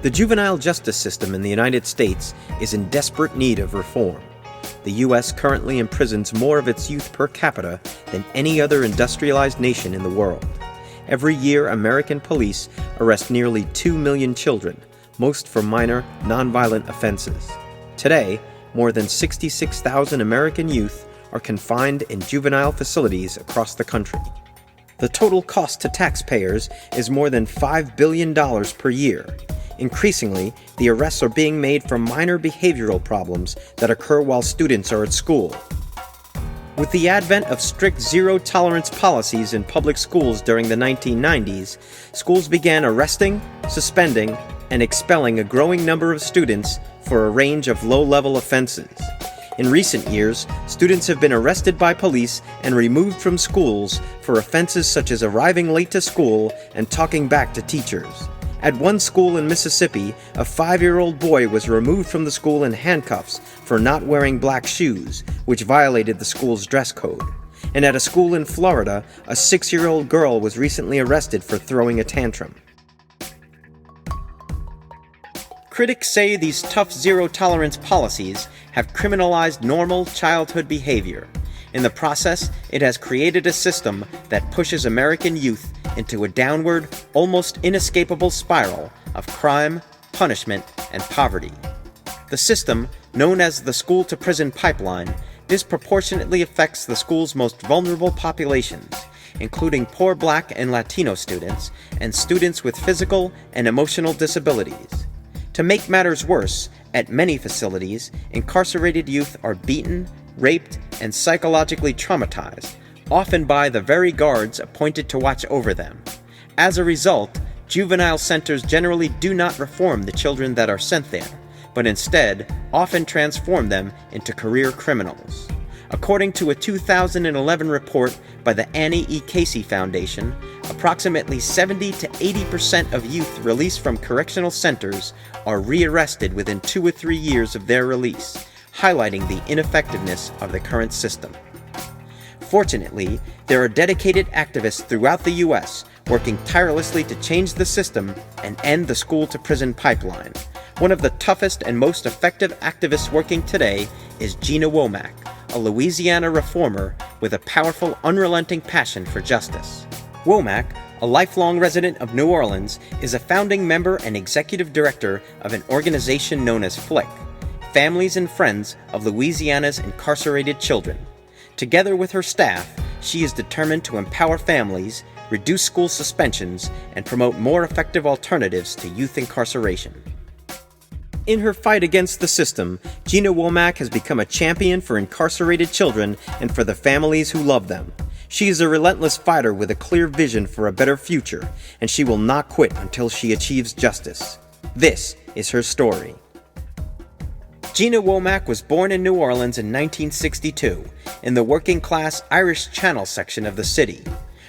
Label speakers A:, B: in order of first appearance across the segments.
A: The juvenile justice system in the United States is in desperate need of reform. The U.S. currently imprisons more of its youth per capita than any other industrialized nation in the world. Every year, American police arrest nearly 2 million children, most for minor, nonviolent offenses. Today, more than 66,000 American youth are confined in juvenile facilities across the country. The total cost to taxpayers is more than $5 billion per year. Increasingly, the arrests are being made for minor behavioral problems that occur while students are at school. With the advent of strict zero-tolerance policies in public schools during the 1990s, schools began arresting, suspending, and expelling a growing number of students for a range of low-level offenses. In recent years, students have been arrested by police and removed from schools for offenses such as arriving late to school and talking back to teachers. At one school in Mississippi, a 5-year-old boy was removed from the school in handcuffs for not wearing black shoes, which violated the school's dress code. And at a school in Florida, a 6-year-old girl was recently arrested for throwing a tantrum. Critics say these tough zero-tolerance policies have criminalized normal childhood behavior. In the process, it has created a system that pushes American youth into a downward, almost inescapable spiral of crime, punishment, and poverty. The system, known as the school-to-prison pipeline, disproportionately affects the school's most vulnerable populations, including poor Black and Latino students and students with physical and emotional disabilities. To make matters worse, at many facilities, incarcerated youth are beaten, raped, and psychologically traumatized, often by the very guards appointed to watch over them. As a result, juvenile centers generally do not reform the children that are sent there, but instead often transform them into career criminals. According to a 2011 report by the Annie E. Casey Foundation, approximately 70 to 80% of youth released from correctional centers are rearrested within 2 or 3 years of their release, highlighting the ineffectiveness of the current system. Fortunately, there are dedicated activists throughout the U.S. working tirelessly to change the system and end the school-to-prison pipeline. One of the toughest and most effective activists working today is Gina Womack, a Louisiana reformer with a powerful, unrelenting passion for justice. Womack, a lifelong resident of New Orleans, is a founding member and executive director of an organization known as FLIC, Families and Friends of Louisiana's Incarcerated Children. Together with her staff, she is determined to empower families, reduce school suspensions, and promote more effective alternatives to youth incarceration. In her fight against the system, Gina Womack has become a champion for incarcerated children and for the families who love them. She is a relentless fighter with a clear vision for a better future, and she will not quit until she achieves justice. This is her story. Gina Womack was born in New Orleans in 1962, in the working-class Irish Channel section of the city.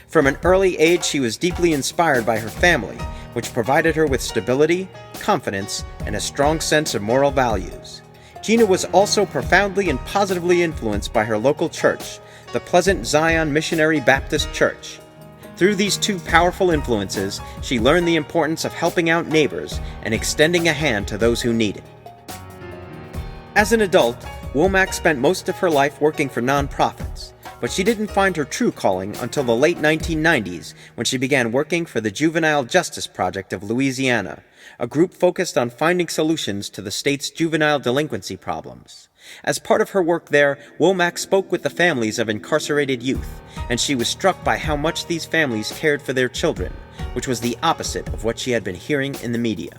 A: From an early age, she was deeply inspired by her family, which provided her with stability, confidence, and a strong sense of moral values. Gina was also profoundly and positively influenced by her local church, the Pleasant Zion Missionary Baptist Church. Through these two powerful influences, she learned the importance of helping out neighbors and extending a hand to those who need it. As an adult, Womack spent most of her life working for nonprofits, but she didn't find her true calling until the late 1990s when she began working for the Juvenile Justice Project of Louisiana, a group focused on finding solutions to the state's juvenile delinquency problems. As part of her work there, Womack spoke with the families of incarcerated youth, and she was struck by how much these families cared for their children, which was the opposite of what she had been hearing in the media.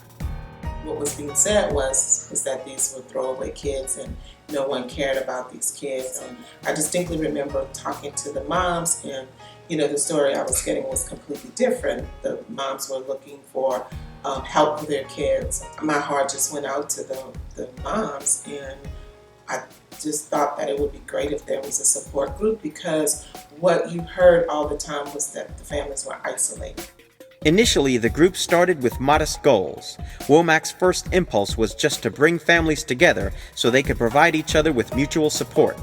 B: What was being said was that these were throwaway kids and no one cared about these kids. And I distinctly remember talking to the moms, and the story I was getting was completely different. The moms were looking for help for their kids. My heart just went out to the moms, and I just thought that it would be great if there was a support group, because what you heard all the time was that the families were isolated.
A: Initially, the group started with modest goals. Womack's first impulse was just to bring families together so they could provide each other with mutual support.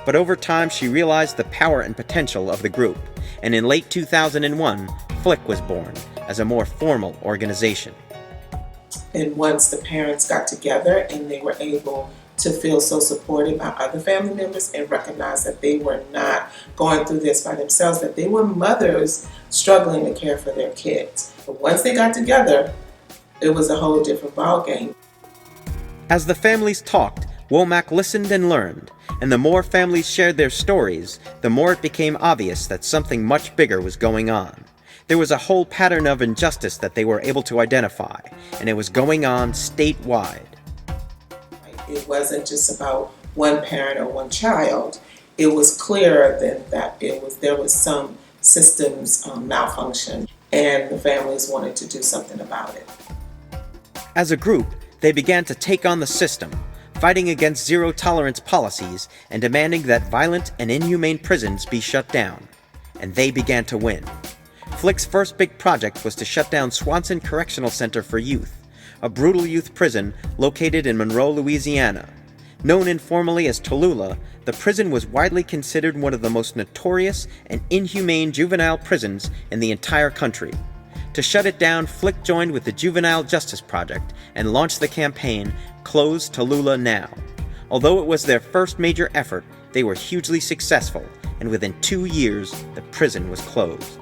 A: But over time, she realized the power and potential of the group, and in late 2001, FLIC was born as a more formal organization.
B: And once the parents got together and they were able to feel so supported by other family members and recognize that they were not going through this by themselves, that they were mothers struggling to care for their kids. But once they got together, it was a whole different ballgame.
A: As the families talked, Womack listened and learned, and the more families shared their stories, the more it became obvious that something much bigger was going on. There was a whole pattern of injustice that they were able to identify, and it was going on statewide.
B: It wasn't just about one parent or one child. It was clear that there was some systems malfunction, and the families wanted to do something about it.
A: As a group, they began to take on the system, fighting against zero-tolerance policies and demanding that violent and inhumane prisons be shut down. And they began to win. Flick's first big project was to shut down Swanson Correctional Center for Youth, a brutal youth prison located in Monroe, Louisiana. Known informally as Tallulah, the prison was widely considered one of the most notorious and inhumane juvenile prisons in the entire country. To shut it down, Flick joined with the Juvenile Justice Project and launched the campaign, Close Tallulah Now. Although it was their first major effort, they were hugely successful, and within 2 years, the prison was closed.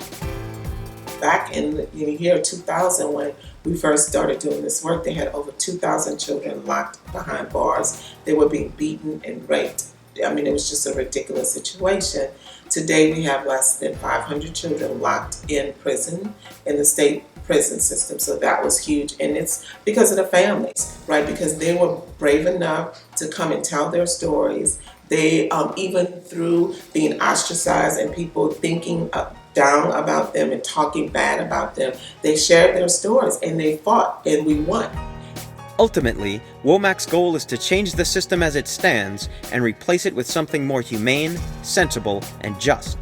B: Back in the year 2000, when we first started doing this work, they had over 2,000 children locked behind bars. They were being beaten and raped. I mean, it was just a ridiculous situation. Today, we have less than 500 children locked in prison in the state prison system. So that was huge. And it's because of the families, right? Because they were brave enough to come and tell their stories. They, even through being ostracized and people thinking down about them and talking bad about them, they shared their stories and they fought, and we won.
A: Ultimately, Womack's goal is to change the system as it stands and replace it with something more humane, sensible, and just.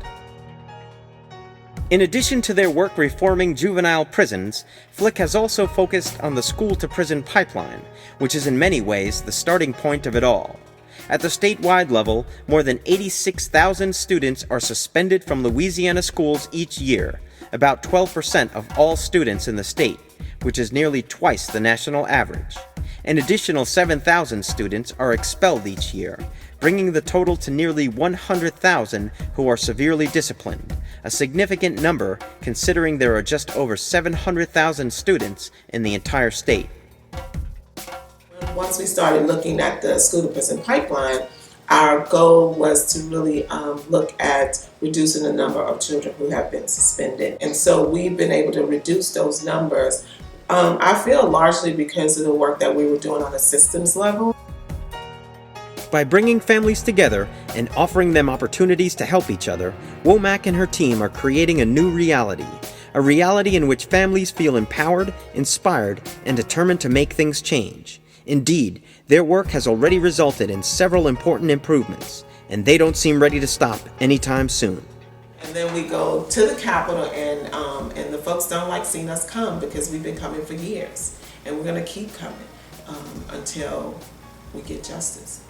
A: In addition to their work reforming juvenile prisons, Flick has also focused on the school-to-prison pipeline, which is in many ways the starting point of it all. At the statewide level, more than 86,000 students are suspended from Louisiana schools each year, about 12% of all students in the state, which is nearly twice the national average. An additional 7,000 students are expelled each year, bringing the total to nearly 100,000 who are severely disciplined, a significant number considering there are just over 700,000 students in the entire state.
B: Once we started looking at the school-to-prison pipeline, our goal was to really look at reducing the number of children who have been suspended. And so we've been able to reduce those numbers, I feel largely because of the work that we were doing on a systems level.
A: By bringing families together and offering them opportunities to help each other, Womack and her team are creating a new reality. A reality in which families feel empowered, inspired, and determined to make things change. Indeed, their work has already resulted in several important improvements, and they don't seem ready to stop anytime soon.
B: And then we go to the Capitol, and the folks don't like seeing us come because we've been coming for years, and we're going to keep coming until we get justice.